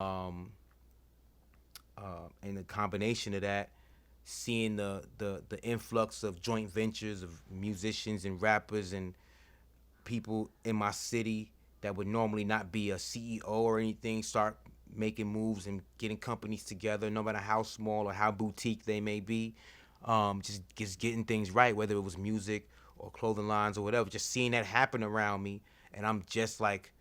Um, and the combination of that, seeing the influx of joint ventures of musicians and rappers and people in my city that would normally not be a CEO or anything start making moves and getting companies together, no matter how small or how boutique they may be. Just getting things right, whether it was music or clothing lines or whatever. Just seeing that happen around me, and I'm just like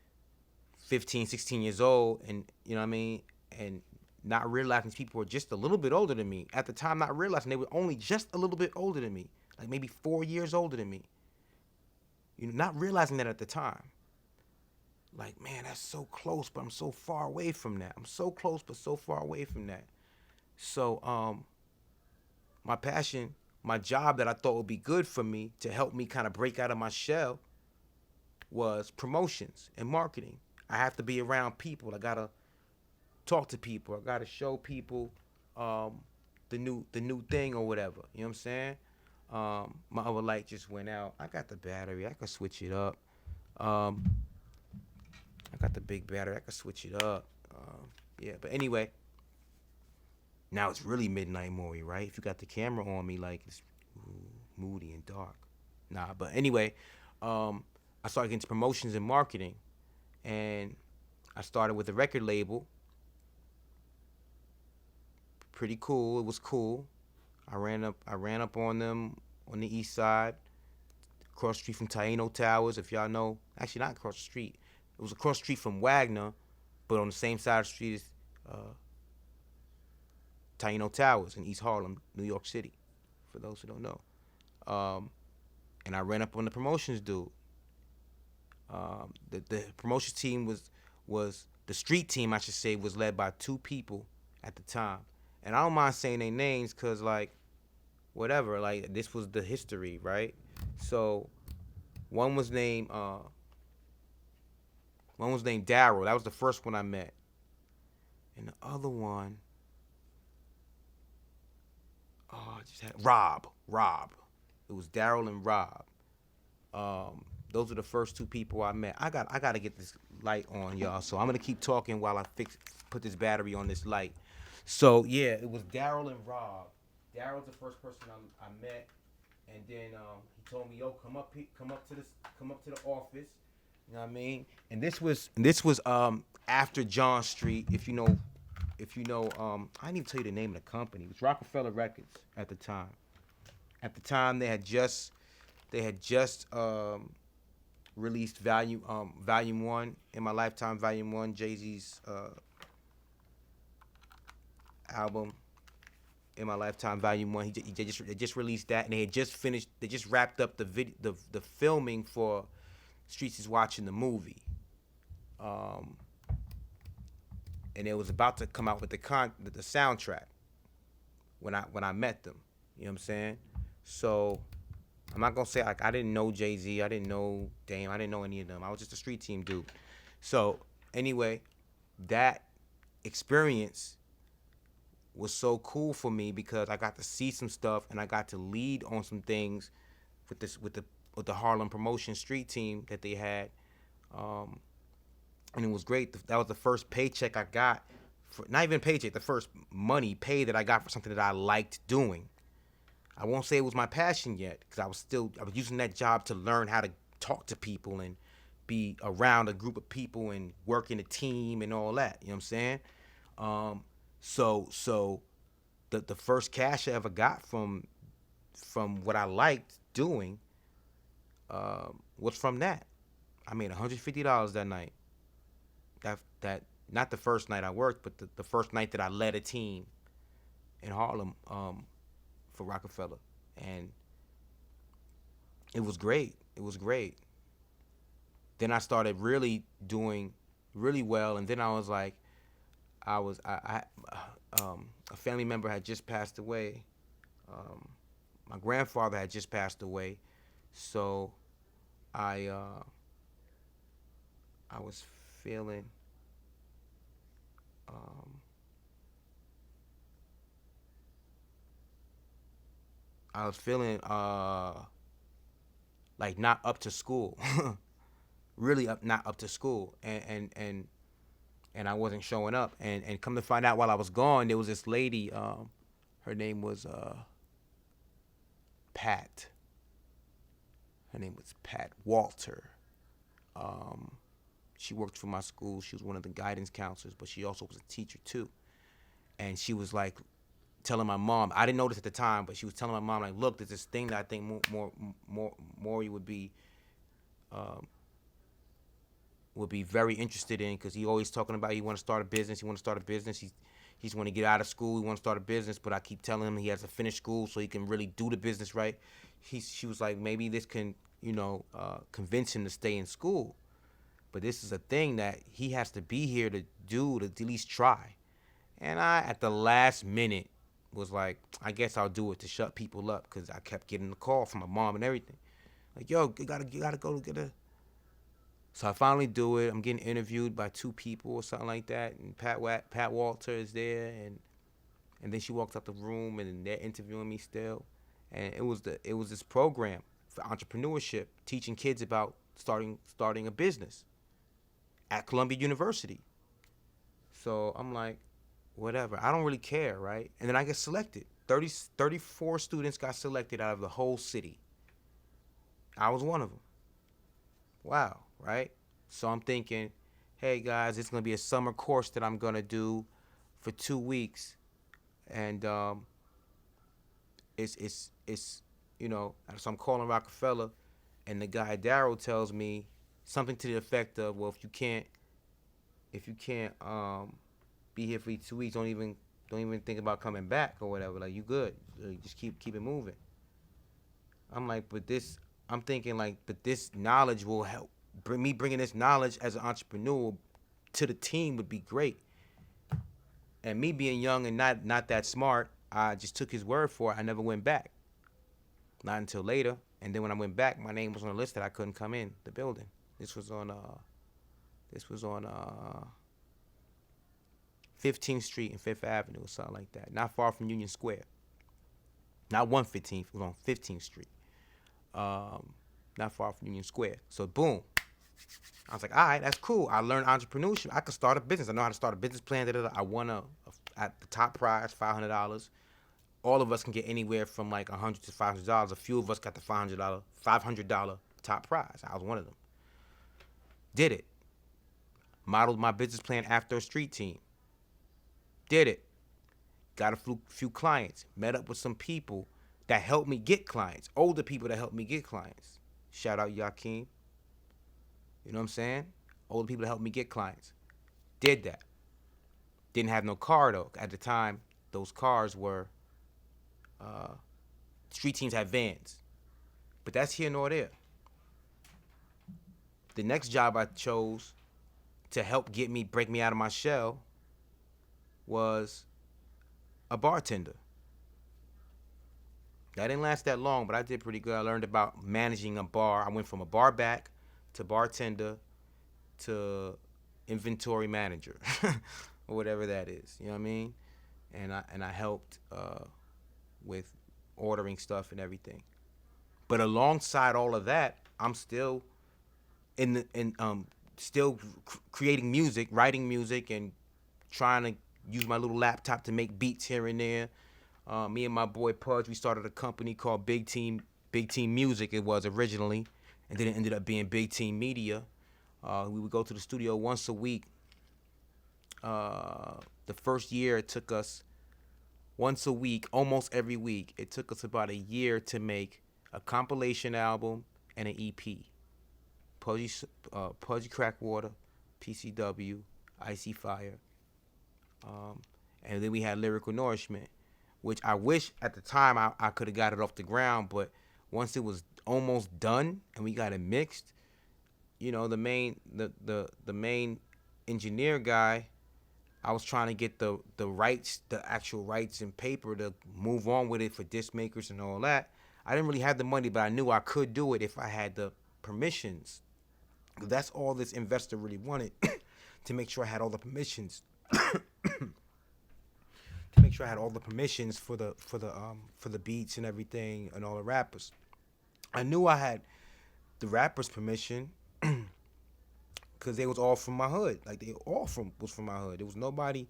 15, 16 years old, and you know what I mean, and not realizing these people were just a little bit older than me at the time. Not realizing they were only just a little bit older than me, like maybe 4 years older than me. You know, not realizing that at the time. Like, man, that's so close, but I'm so far away from that. I'm so close, but so far away from that. So, my passion, my job that I thought would be good for me to help me kind of break out of my shell was promotions and marketing. I have to be around people. I gotta talk to people. I gotta show people um, the new thing or whatever. You know what I'm saying? My other light just went out. I got the battery. I can switch it up. Um, I got the big battery. I can switch it up. Yeah, but anyway, now it's really midnight, Maury, right? If you got the camera on me, like it's moody and dark. Nah, but anyway, um, I started getting into promotions and marketing, and I started with a record label. Pretty cool. It was cool. I ran up on them on the east side, across the street from Taino Towers. If y'all know, actually not across the street. It was across the street from Wagner, but on the same side of the street as uh, Taino Towers in East Harlem, New York City. For those who don't know, um, and I ran up on the promotions dude. The promotions team was the street team, I should say, was led by two people at the time, and I don't mind saying their names because like whatever, like this was the history, right? So one was named uh, one was named Daryl. That was the first one I met, and the other one, oh, I just had Rob. Rob. It was Daryl and Rob. Those are the first two people I met. I gotta get this light on, y'all. So I'm gonna keep talking while I put this battery on this light. So yeah, it was Daryl and Rob. Daryl's the first person I met, and then he told me, "Yo, come up to the office." You know what I mean? And this was after John Street. I didn't even tell you the name of the company. It was Rockefeller Records at the time. At the time, they had just released Volume One in my lifetime. Volume One, Jay Z's album in my lifetime. Volume One. They just released that, and they had just finished. They just wrapped up the filming for Streets is Watching the movie. Um, and it was about to come out with the soundtrack when I met them. You know what I'm saying? So I'm not gonna say like I didn't know Jay Z, I didn't know Dame, I didn't know any of them. I was just a street team dude. So anyway, that experience was so cool for me because I got to see some stuff and I got to lead on some things with the Harlem Promotion Street team that they had, um, and it was great. That was the first paycheck I got, for not even paycheck, the first money pay that I got for something that I liked doing. I won't say it was my passion yet because I was using that job to learn how to talk to people and be around a group of people and work in a team and all that. You know what I'm saying? Um, so the first cash I ever got from what I liked doing was from that. I made $150 that night. That not the first night I worked, but the first night that I led a team in Harlem for Rockefeller, and it was great. It was great. Then I started really doing really well, and then I was like, a family member had just passed away. Um, my grandfather had just passed away, so I uh, I was feeling um, I was feeling like not up to school, really not up to school, and I wasn't showing up. And come to find out, while I was gone, there was this lady. Her name was Pat. Her name was Pat Walter. Um, she worked for my school. She was one of the guidance counselors, but she also was a teacher too. And she was like telling my mom. I didn't notice at the time, but she was telling my mom like, "Look, there's this thing that I think Maury would be very interested in, because he always talking about he want to start a business. He want to start a business. He's want to get out of school. He want to start a business, but I keep telling him he has to finish school so he can really do the business right." She was like, maybe this can, convince him to stay in school. But this is a thing that he has to be here to do, to at least try. And I, at the last minute, was like, I guess I'll do it to shut people up, because I kept getting the call from my mom and everything. Like, yo, you gotta go get a. So I finally do it. I'm getting interviewed by 2 people or something like that, and Pat Walter is there, and then she walks out the room, and they're interviewing me still, and it was this program for entrepreneurship, teaching kids about starting a business at Columbia University. So I'm like, whatever. I don't really care, right? And then I get selected. 34 students got selected out of the whole city. I was one of them. Wow, right? So I'm thinking, hey guys, it's gonna be a summer course that I'm gonna do for 2 weeks, and it's so I'm calling Rockefeller, and the guy Daryl tells me something to the effect of, well, if you can't be here for 2 weeks, don't even think about coming back or whatever. Like, you good? Just keep it moving. I'm like, I'm thinking like, but this knowledge will help. Bringing this knowledge as an entrepreneur to the team would be great. And me being young and not that smart, I just took his word for it. I never went back. Not until later. And then when I went back, my name was on a list that I couldn't come in the building. This was on 15th Street and 5th Avenue or something like that. Not far from Union Square. Not 115th, it was on 15th Street. Not far from Union Square. So boom. I was like, all right, that's cool. I learned entrepreneurship. I could start a business. I know how to start a business plan. I won at the top prize, $500. All of us can get anywhere from like $100 to $500. A few of us got the $500 top prize. I was one of them. Did it. Modeled my business plan after a street team. Did it. Got a few clients. Met up with some people that helped me get clients. Older people that helped me get clients. Shout out Yakeem. You know what I'm saying? Older people that helped me get clients. Did that. Didn't have no car though. At the time, those cars were, street teams had vans. But that's here nor there. The next job I chose to help break me out of my shell was a bartender. That didn't last that long, but I did pretty good. I learned about managing a bar. I went from a bar back to bartender to inventory manager or whatever that is. You know what I mean? And I helped with ordering stuff and everything. But alongside all of that, I'm still creating music, writing music, and trying to use my little laptop to make beats here and there. Me and my boy Pudge, we started a company called Big Team Music. It was originally, and then it ended up being Big Team Media. We would go to the studio once a week. The first year, it took us once a week, almost every week. It took us about a year to make a compilation album and an EP. Pudgy Crackwater, PCW, Icy Fire, and then we had Lyrical Nourishment, which I wish at the time I could have got it off the ground, but once it was almost done and we got it mixed, the main engineer guy, I was trying to get the rights, the actual rights in paper to move on with it for disc makers and all that. I didn't really have the money, but I knew I could do it if I had the permissions. That's all this investor really wanted, to make sure I had all the permissions. To make sure I had all the permissions for the beats and everything and all the rappers. I knew I had the rappers' permission, because because they was all from my hood. Like they all from my hood. There was nobody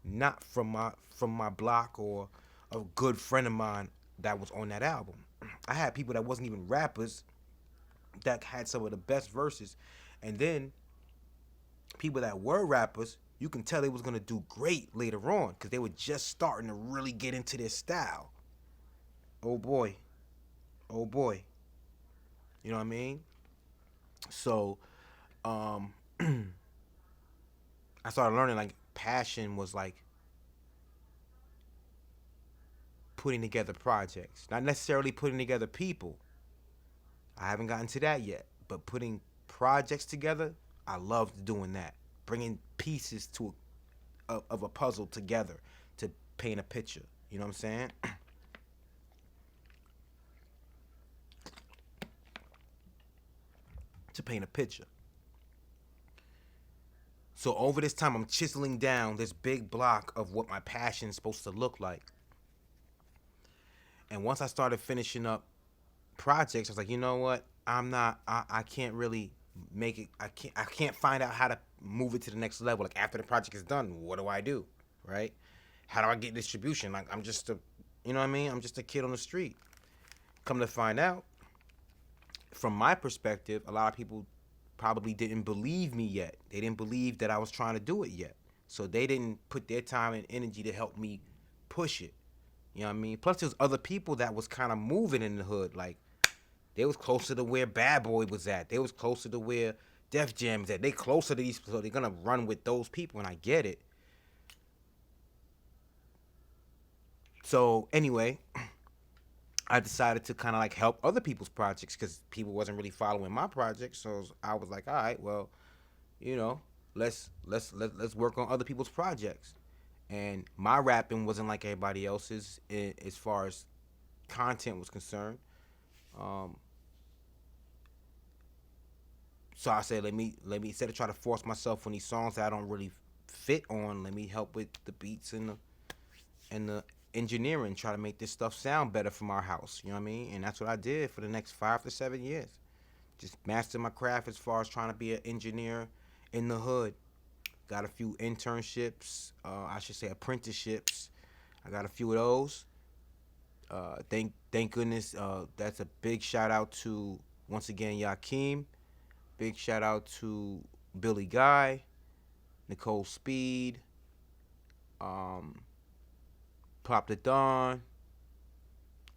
not from my block or a good friend of mine that was on that album. I had people that wasn't even rappers that had some of the best verses, and then people that were rappers, you can tell they was gonna do great later on because they were just starting to really get into their style. Oh boy, oh boy, you know what I mean? So, um, I started learning like passion was like putting together projects, not necessarily putting together people. I haven't gotten to that yet, but putting projects together, I loved doing that. Bringing pieces of a puzzle together to paint a picture. You know what I'm saying? To paint a picture. So over this time, I'm chiseling down this big block of what my passion is supposed to look like. And once I started finishing up projects, I was like, you know what? I can't really make it. I can't find out how to move it to the next level. Like after the project is done, what do I do? Right? How do I get distribution? Like I'm just a, you know what I mean? I'm just a kid on the street. Come to find out, from my perspective, a lot of people probably didn't believe me yet. They didn't believe that I was trying to do it yet. So they didn't put their time and energy to help me push it. You know what I mean? Plus, there's other people that was kind of moving in the hood. Like they was closer to where Bad Boy was at. They was closer to where Def Jam was at. They closer to these, so they're gonna run with those people, and I get it. So anyway, I decided to kind of like help other people's projects because people wasn't really following my project. So I was like, all right, well, you know, let's work on other people's projects. And my rapping wasn't like everybody else's as far as content was concerned. Um, so I said, let me instead of try to force myself on these songs that I don't really fit on, let me help with the beats and the engineering, try to make this stuff sound better from our house. You know what I mean? And that's what I did for the next 5 to 7 years. Just master my craft as far as trying to be an engineer in the hood. Got a few internships, I should say apprenticeships. I got a few of those. Thank goodness. That's a big shout out to once again Yakeem. Big shout out to Billy Guy, Nicole Speed, um, Pop the Don,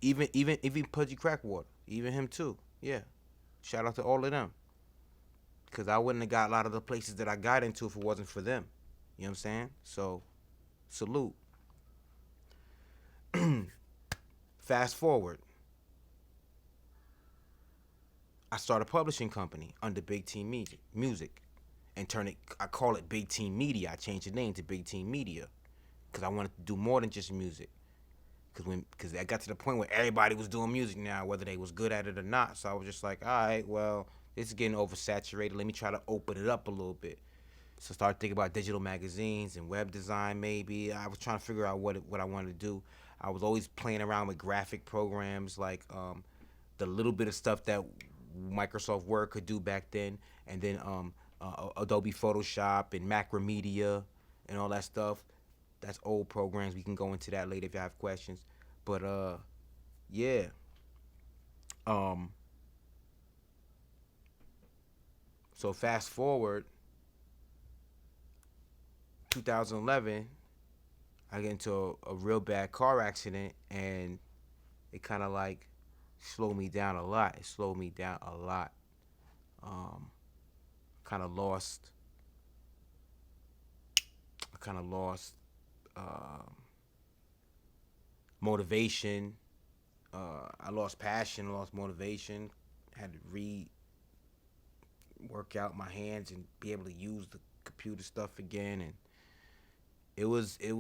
even Pudgy Crackwater, even him too. Yeah, shout out to all of them, cause I wouldn't have got a lot of the places that I got into if it wasn't for them. You know what I'm saying? So salute. Fast forward, I started a publishing company under Big Team Music, and turn it. I call it Big Team Media. I changed the name to Big Team Media because I wanted to do more than just music. Because I got to the point where everybody was doing music now, whether they was good at it or not. So I was just like, all right, well, this is getting oversaturated. Let me try to open it up a little bit. So I started thinking about digital magazines and web design. Maybe I was trying to figure out what I wanted to do. I was always playing around with graphic programs like the little bit of stuff that Microsoft Word could do back then, and then Adobe Photoshop and Macromedia and all that stuff. That's old programs. We can go into that later if you have questions. But yeah. Um, so fast forward, 2011, I get into a real bad car accident, and it kind of like slowed me down a lot. It slowed me down a lot. Um, kind of lost. I kind of lost um motivation. I lost passion. Lost motivation. Had to work out my hands and be able to use the computer stuff again. And it was. I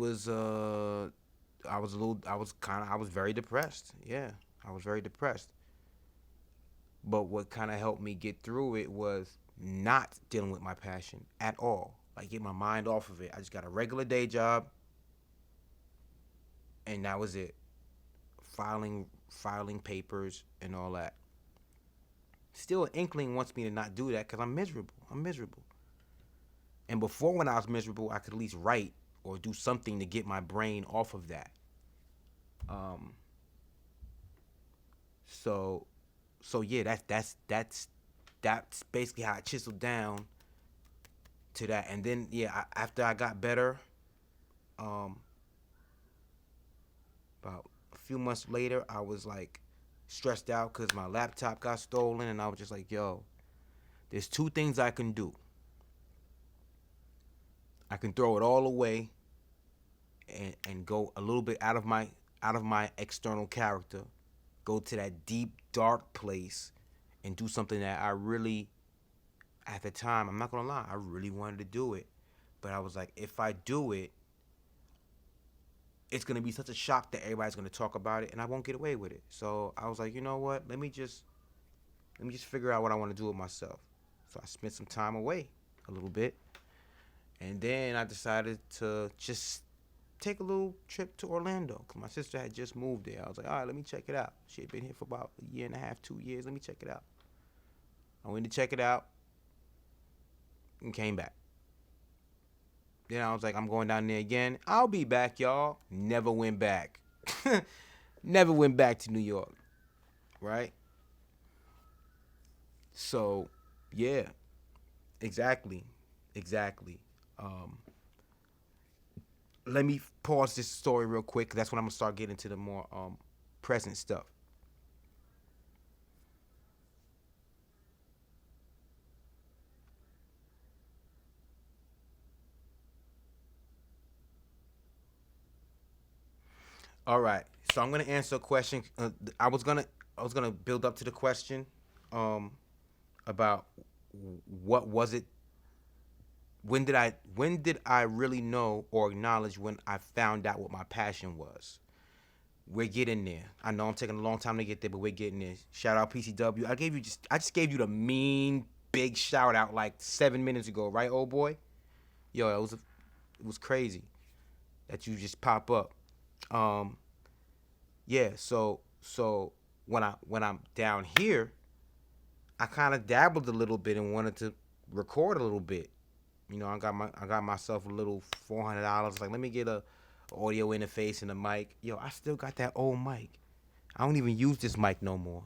was very depressed. Yeah, I was very depressed. But what kind of helped me get through it was not dealing with my passion at all. Like get my mind off of it. I just got a regular day job, and that was it. Filing papers and all that. Still, an inkling wants me to not do that because I'm miserable. I'm miserable. And before, when I was miserable, I could at least write or do something to get my brain off of that. Um, so, so yeah, that's basically how I chiseled down to that. And then yeah, after I got better, um, about a few months later, I was like stressed out because my laptop got stolen, and I was just like, yo, there's two things I can do. I can throw it all away and go a little bit out of my external character, go to that deep dark place, and do something that I really, at the time, I'm not gonna lie, I really wanted to do it, but I was like, if I do it, it's gonna be such a shock that everybody's gonna talk about it, and I won't get away with it. So I was like, you know what? Let me just figure out what I want to do with myself. So I spent some time away, a little bit, and then I decided to just take a little trip to Orlando because my sister had just moved there. I was like, all right, let me check it out. She had been here for about a year and a half, 2 years. Let me check it out. I went to check it out and came back. Then I was like, I'm going down there again. I'll be back, y'all. Never went back. Never went back to New York, right? So, yeah, exactly, exactly. Um, Let me pause this story real quick. 'Cause that's when I'm gonna start getting into the more present stuff. All right. So I'm gonna answer a question. I was gonna build up to the question, um, about what was it. When did I really know or acknowledge when I found out what my passion was? We're getting there. I know I'm taking a long time to get there, but we're getting there. Shout out PCW. I just gave you the mean big shout out like 7 minutes ago, right, old boy? Yo, it was crazy that you just pop up. Um, yeah. So when I'm down here, I kind of dabbled a little bit and wanted to record a little bit. I got myself a little $400. Like, let me get a audio interface and a mic. Yo, I still got that old mic. I don't even use this mic no more.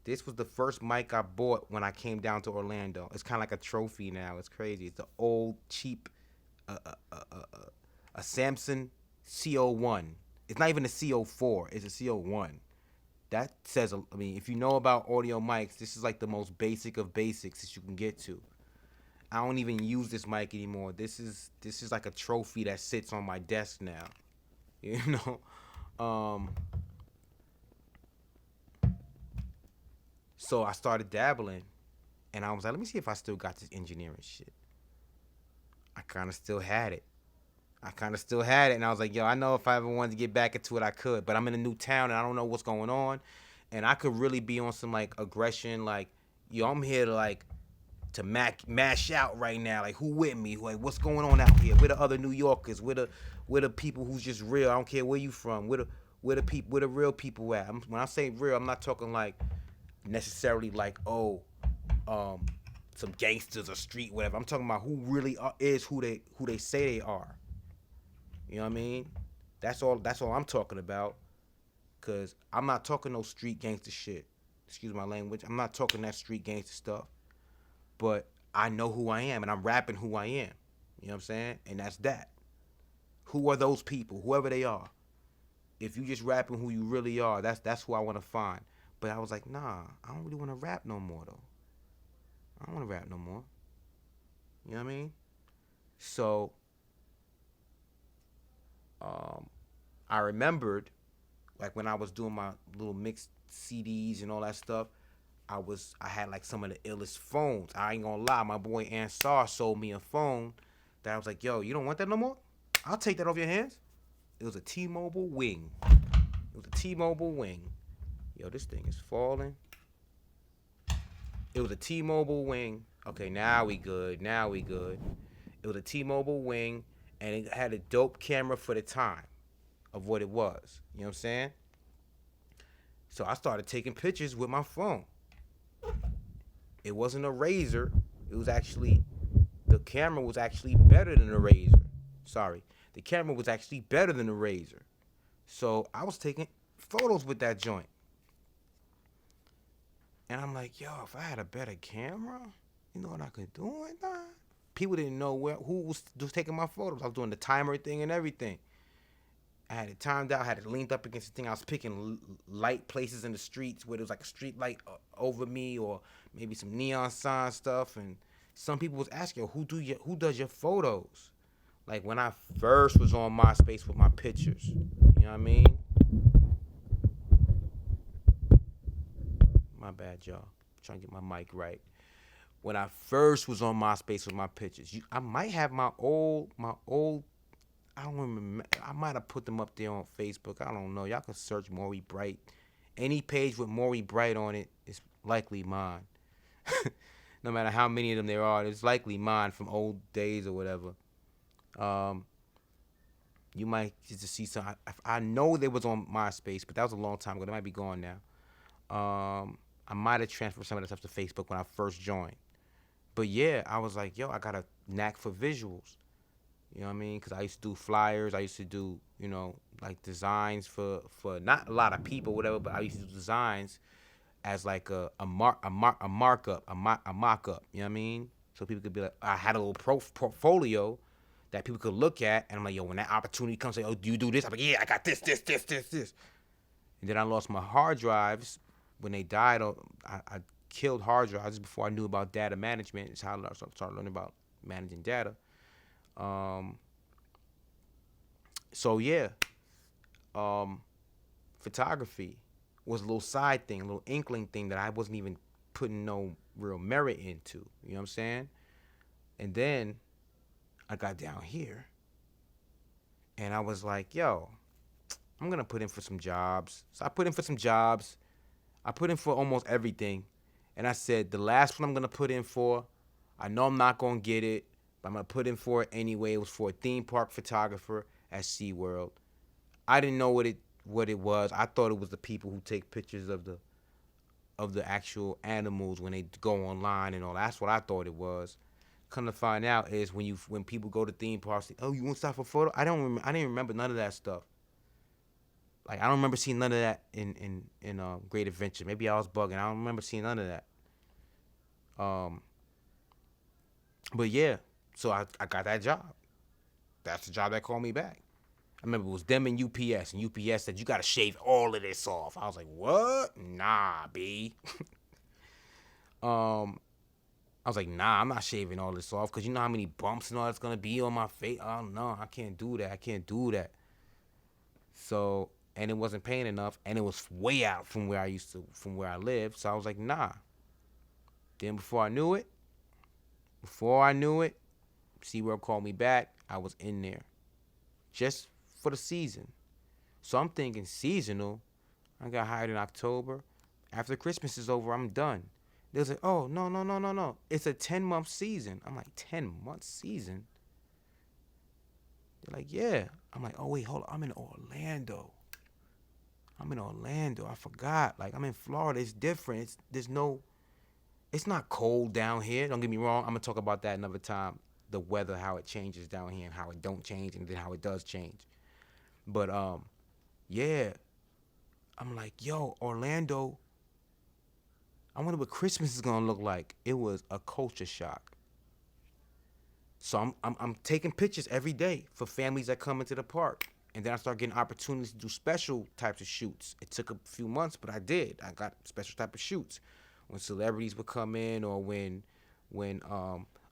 This was the first mic I bought when I came down to Orlando. It's kind of like a trophy now. It's crazy. It's the old cheap uh, uh, uh, uh, uh, a Samson CO1. It's not even a CO4. It's a CO1. That says, I mean, if you know about audio mics, this is like the most basic of basics that you can get to. I don't even use this mic anymore. This is like a trophy that sits on my desk now. You know. So I started dabbling, and I was like, let me see if I still got this engineering shit. I kind of still had it. And I was like, yo, I know if I ever wanted to get back into it, I could. But I'm in a new town, and I don't know what's going on, and I could really be on some like aggression, like, yo, I'm here to like to mash out right now. Like, who with me? Like, what's going on out here? We're the other New Yorkers. We're the people who's just real. I don't care where you from. Where the real people at. When I say real, I'm not talking like necessarily like, oh, um, some gangsters or street whatever. I'm talking about who really is who they say they are. You know what I mean? That's all I'm talking about. Cause I'm not talking no street gangster shit. Excuse my language. I'm not talking that street gangster stuff. But I know who I am, and I'm rapping who I am. You know what I'm saying? And that's that. Who are those people? Whoever they are. If you just rapping who you really are, that's who I want to find. But I was like, nah, I don't really want to rap no more though. I don't want to rap no more. You know what I mean? So, um, I remembered, like when I was doing my little mixed CDs and all that stuff. I had like some of the illest phones. I ain't gonna lie, my boy Ansar sold me a phone that I was like, yo, you don't want that no more? I'll take that off your hands. It was a T-Mobile Wing. It was a T-Mobile Wing. Yo, this thing is falling. It was a T-Mobile Wing. Okay, now we good. Now we good. It was a T-Mobile Wing, and it had a dope camera for the time of what it was. You know what I'm saying? So I started taking pictures with my phone. It wasn't a Razor. It was actually the camera was actually better than the Razor. Sorry, the camera was actually better than the Razor. So I was taking photos with that joint. And I'm like, yo, if I had a better camera, you know what I could do with that? People didn't know who was taking my photos. I was doing the timer thing and everything. I had it timed out, I had it leaned up against the thing. I was picking light places in the streets where there was like a street light over me, or maybe some neon sign stuff. And some people was asking, who does your photos? Like when I first was on MySpace with my pictures, you know what I mean? My bad, y'all. I'm trying to get my mic right. When I first was on MySpace with my pictures, I might have my old. I don't remember. I might have put them up there on Facebook. I don't know. Y'all can search Maury Bright. Any page with Maury Bright on it is likely mine. No matter how many of them there are, it's likely mine from old days or whatever. You might just see some. I know they was on MySpace, but that was a long time ago. They might be gone now. I might have transferred some of that stuff to Facebook when I first joined. But yeah, I was like, yo, I got a knack for visuals. You know what I mean? Because I used to do flyers. I used to do, like designs for not a lot of people, whatever. But I used to do designs as like a markup, a mock up. You know what I mean? So people could be like, I had a little portfolio that people could look at, and I'm like, yo, when that opportunity comes, say, oh, do you do this? I'm like, yeah, I got this. And then I lost my hard drives when they died. I killed hard drives before I knew about data management. It's how I started learning about managing data. So yeah, photography was a little side thing, a little inkling thing that I wasn't even putting no real merit into. You know what I'm saying? And then I got down here, and I was like, yo, I'm gonna put in for some jobs. So I put in for some jobs. I put in for almost everything. And I said, the last one I'm gonna put in for, I know I'm not gonna get it, but I'm gonna put in for it anyway. It was for a theme park photographer at SeaWorld. I didn't know what it was. I thought it was the people who take pictures of the actual animals when they go online and all. That's what I thought it was. Come to find out is when people go to theme parks, oh, you want to stop for a photo? I didn't remember none of that stuff. Like I don't remember seeing none of that in Great Adventure. Maybe I was bugging. I don't remember seeing none of that. But yeah, so I got that job. That's the job that called me back. I remember it was them and UPS said, you got to shave all of this off. I was like, what? Nah, B. I was like, nah, I'm not shaving all this off, because you know how many bumps and all that's going to be on my face? Oh, no, I can't do that. So, and it wasn't paying enough, and it was way out from where I lived. So I was like, nah. Then before I knew it, SeaWorld called me back. I was in there just for the season. So I'm thinking seasonal. I got hired in October. After Christmas is over, I'm done. They was like, oh, no. It's a 10-month season. I'm like, 10-month season? They're like, yeah. I'm like, oh, wait, hold on. I'm in Orlando. I forgot. Like, I'm in Florida. It's different. It's not cold down here. Don't get me wrong. I'm going to talk about that another time. The weather, how it changes down here and how it don't change and then how it does change. But, yeah. I'm like, yo, Orlando, I wonder what Christmas is going to look like. It was a culture shock. So I'm taking pictures every day for families that come into the park. And then I started getting opportunities to do special types of shoots. It took a few months, but I did. I got special type of shoots. When celebrities would come in, or when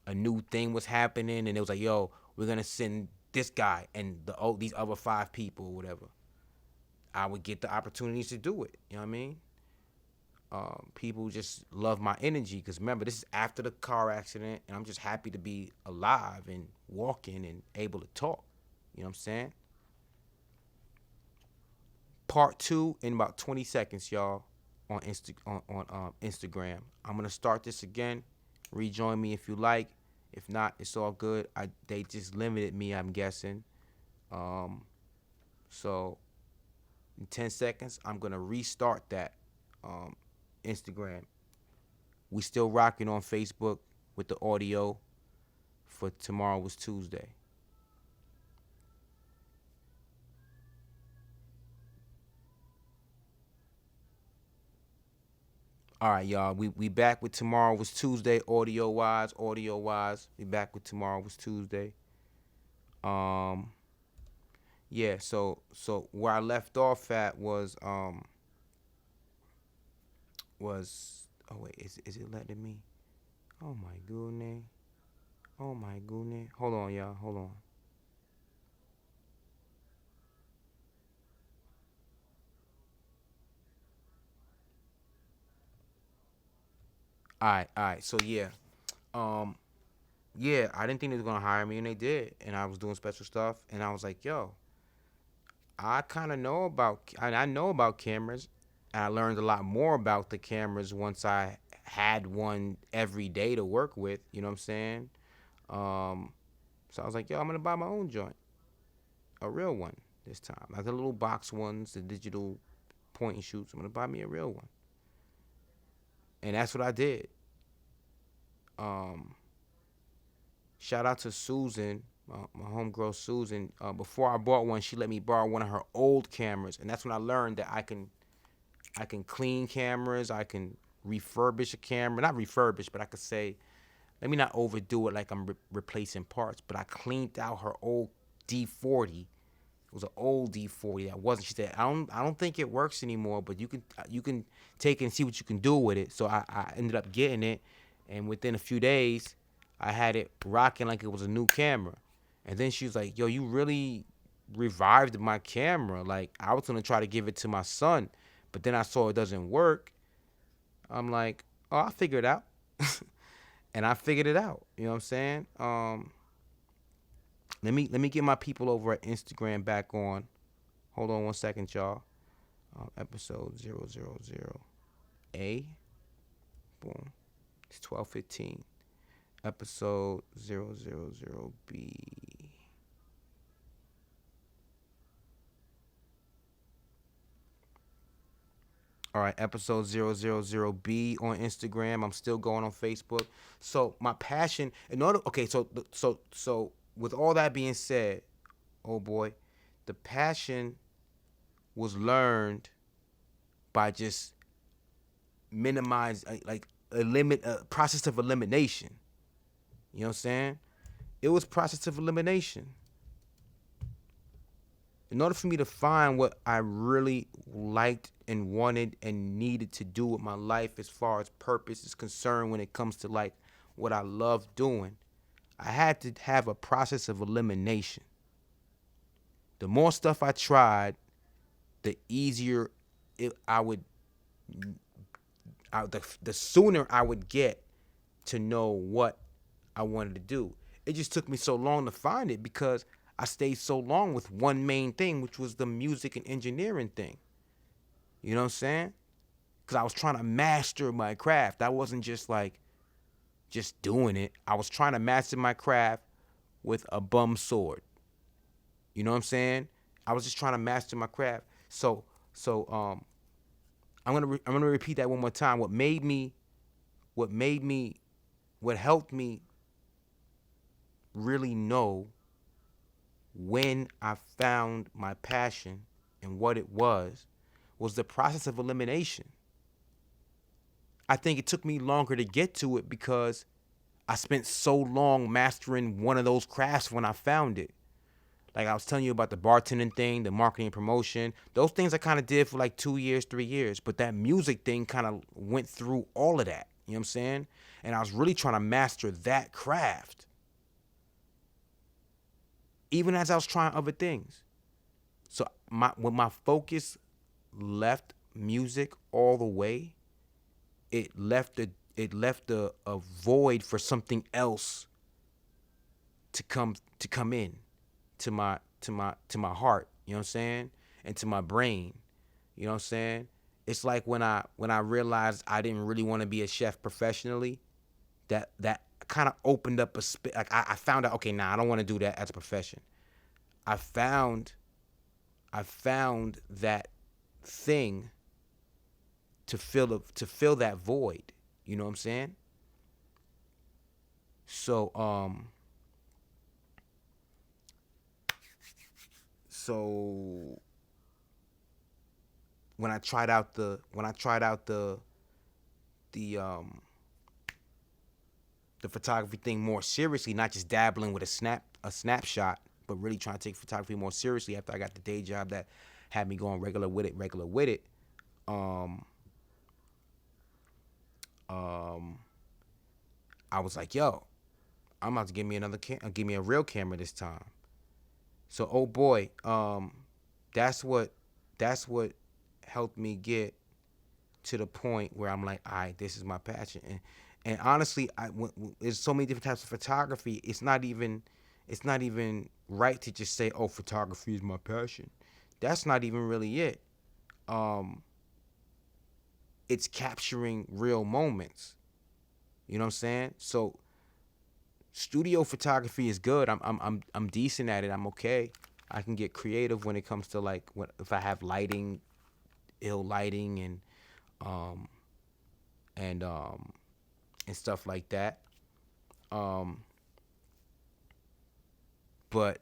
a new thing was happening and it was like, yo, we're going to send this guy and these other 5 people or whatever. I would get the opportunities to do it. You know what I mean? People just love my energy, because remember, this is after the car accident, and I'm just happy to be alive and walking and able to talk. You know what I'm saying? Part 2 in about 20 seconds, y'all, on Instagram. I'm gonna start this again. Rejoin me if you like. If not, it's all good. They just limited me, I'm guessing. So in 10 seconds, I'm gonna restart that. Instagram. We still rocking on Facebook with the audio. for Tomorrow Was Tuesday. All right, y'all. We back with Tomorrow Was Tuesday, audio wise, audio wise. We back with Tomorrow Was Tuesday. Um, yeah. So where I left off at was oh wait, is it letting me? Oh my goodness. Oh my goodness. Hold on, y'all. Hold on. All right. So yeah. Um, yeah, I didn't think they was gonna hire me, and they did. And I was doing special stuff, and I was like, yo, I kind of know about, I know about cameras. And I learned a lot more about the cameras once I had one every day to work with. You know what I'm saying? Um, so I was like, yo, I'm gonna buy my own joint, a real one this time, like the little box ones, the digital point and shoots. I'm gonna buy me a real one, and that's what I did. Um, Shout out to Susan, my homegirl Susan. Before I bought one, she let me borrow one of her old cameras, and that's when I learned that I can clean cameras, I can refurbish a camera, not refurbish, but I could say, let me not overdo it like I'm replacing parts, but I cleaned out her old D40. It was an old D40 that wasn't. She said, I don't think it works anymore, but you can take it and see what you can do with it. So I ended up getting it, and within a few days, I had it rocking like it was a new camera. And then she was like, "Yo, you really revived my camera. Like I was gonna try to give it to my son, but then I saw it doesn't work. I'm like, oh, I'll figure it out." And I figured it out. You know what I'm saying? Let me get my people over at Instagram back on. Hold on 1 second, y'all. Episode 000 A. Boom. It's 12:15. Episode 000 B. All right, episode 000 B on Instagram. I'm still going on Facebook. So my passion, in order, okay, so with all that being said, oh boy, the passion was learned by just minimize, like a process of elimination. You know what I'm saying? It was process of elimination. In order for me to find what I really liked and wanted and needed to do with my life as far as purpose is concerned when it comes to like what I love doing, I had to have a process of elimination. The more stuff I tried, the easier I would, the sooner I would get to know what I wanted to do. It just took me so long to find it because I stayed so long with one main thing, which was the music and engineering thing. You know what I'm saying? Because I was trying to master my craft. I wasn't just like just doing it. I was trying to master my craft with a bum sword. You know what I'm saying? I was just trying to master my craft. So I'm gonna repeat that one more time. What made me, what helped me really know when I found my passion and what it was the process of elimination. I think it took me longer to get to it because I spent so long mastering one of those crafts when I found it. Like I was telling you about the bartending thing, the marketing and promotion, those things I kind of did for like 2 years, 3 years. But that music thing kind of went through all of that. You know what I'm saying? And I was really trying to master that craft, even as I was trying other things. So when my focus left music all the way, it left a void for something else to come in to my heart, you know what I'm saying? And to my brain. You know what I'm saying? It's like when I realized I didn't really want to be a chef professionally, that kind of opened up like I found out, okay, nah, I don't want to do that as a profession. I found I found that thing to fill that void. You know what I'm saying? So So when I tried out the um the photography thing more seriously, not just dabbling with a snapshot, but really trying to take photography more seriously after I got the day job that had me going regular with it. Um, um, I was like, yo, I'm about to give me give me a real camera this time. So, oh boy, that's what that's what helped me get to the point where I'm like, all right, this is my passion. And honestly, there's so many different types of photography. It's not even right to just say, oh, photography is my passion. That's not even really it. Um, it's capturing real moments. You know what I'm saying? So studio photography is good. I'm decent at it. I'm okay. I can get creative when it comes to like if I have lighting, ill lighting, um and um and stuff like that. Um, but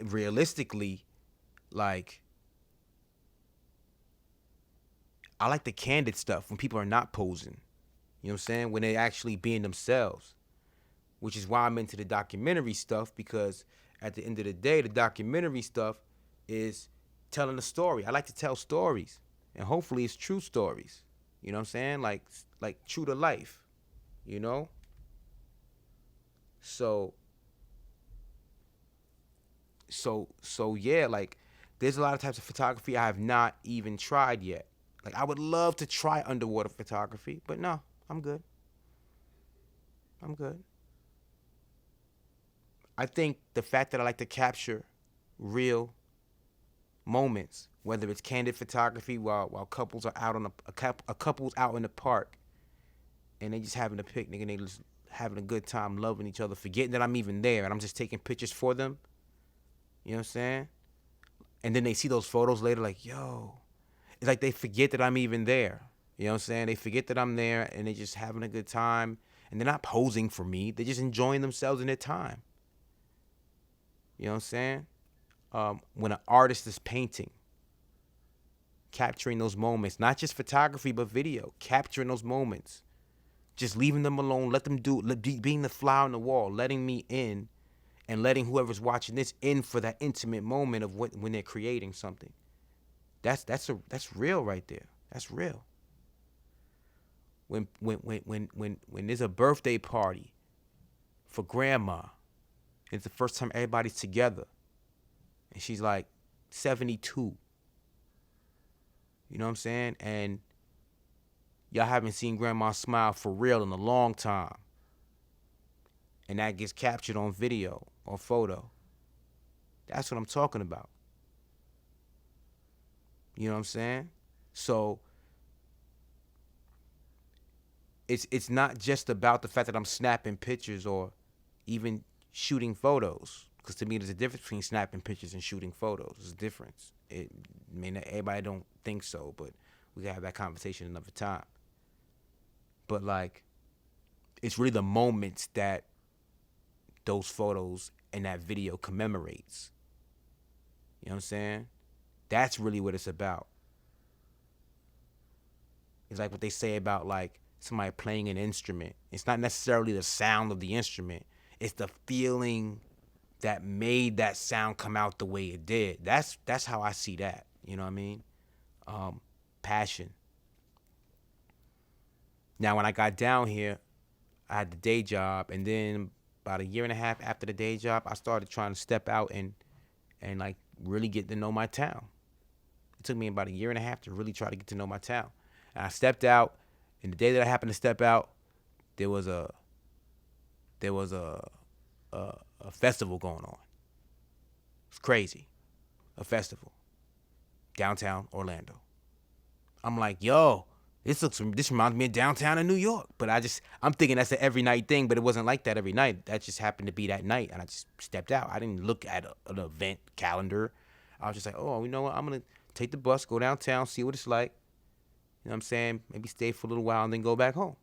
realistically, like I like the candid stuff when people are not posing. You know what I'm saying? When they actually being themselves, which is why I'm into the documentary stuff, because at the end of the day, the documentary stuff is telling a story. I like to tell stories, and hopefully it's true stories. You know what I'm saying? Like true to life. You know? So yeah, like there's a lot of types of photography I have not even tried yet. Like I would love to try underwater photography, but no, I'm good. I'm good. I think the fact that I like to capture real moments, whether it's candid photography while couples are out on a couple's out in the park and they just having a picnic and they just having a good time, loving each other, forgetting that I'm even there and I'm just taking pictures for them. You know what I'm saying? And then they see those photos later, like, yo, it's like they forget that I'm even there. You know what I'm saying? They forget that I'm there and they just having a good time and they're not posing for me. They're just enjoying themselves in their time. You know what I'm saying? When an artist is painting, capturing those moments, not just photography, but video, capturing those moments, just leaving them alone, let them being the fly on the wall, letting me in and letting whoever's watching this in for that intimate moment of when they're creating something. That's real right there. That's real. When there's a birthday party for grandma, it's the first time everybody's together, and she's like 72. You know what I'm saying? And y'all haven't seen grandma smile for real in a long time. And that gets captured on video or photo. That's what I'm talking about. You know what I'm saying? So it's not just about the fact that I'm snapping pictures or even shooting photos. Because to me, there's a difference between snapping pictures and shooting photos. There's a difference. It may not, everybody don't think so, but we can have that conversation another time. But like, it's really the moments that those photos and that video commemorates. You know what I'm saying? That's really what it's about. It's like what they say about like somebody playing an instrument. It's not necessarily the sound of the instrument. It's the feeling that made that sound come out the way it did. That's how I see that. You know what I mean? Passion. Now, when I got down here, I had the day job, and then about a year and a half after the day job, I started trying to step out and like really get to know my town. It took me about a year and a half to really try to get to know my town. And I stepped out, and the day that I happened to step out, there was a festival going on. It's crazy. A festival. Downtown Orlando. I'm like, yo, this reminds me of downtown in New York. But I'm thinking that's an every night thing, but it wasn't like that every night. That just happened to be that night, and I just stepped out. I didn't look at an event calendar. I was just like, oh, you know what? I'm going to take the bus, go downtown, see what it's like. You know what I'm saying? Maybe stay for a little while and then go back home.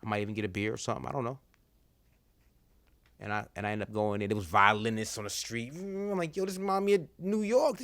I might even get a beer or something. I don't know. And I ended up going there. There was violinists on the street. I'm like, yo, this remind me of New York.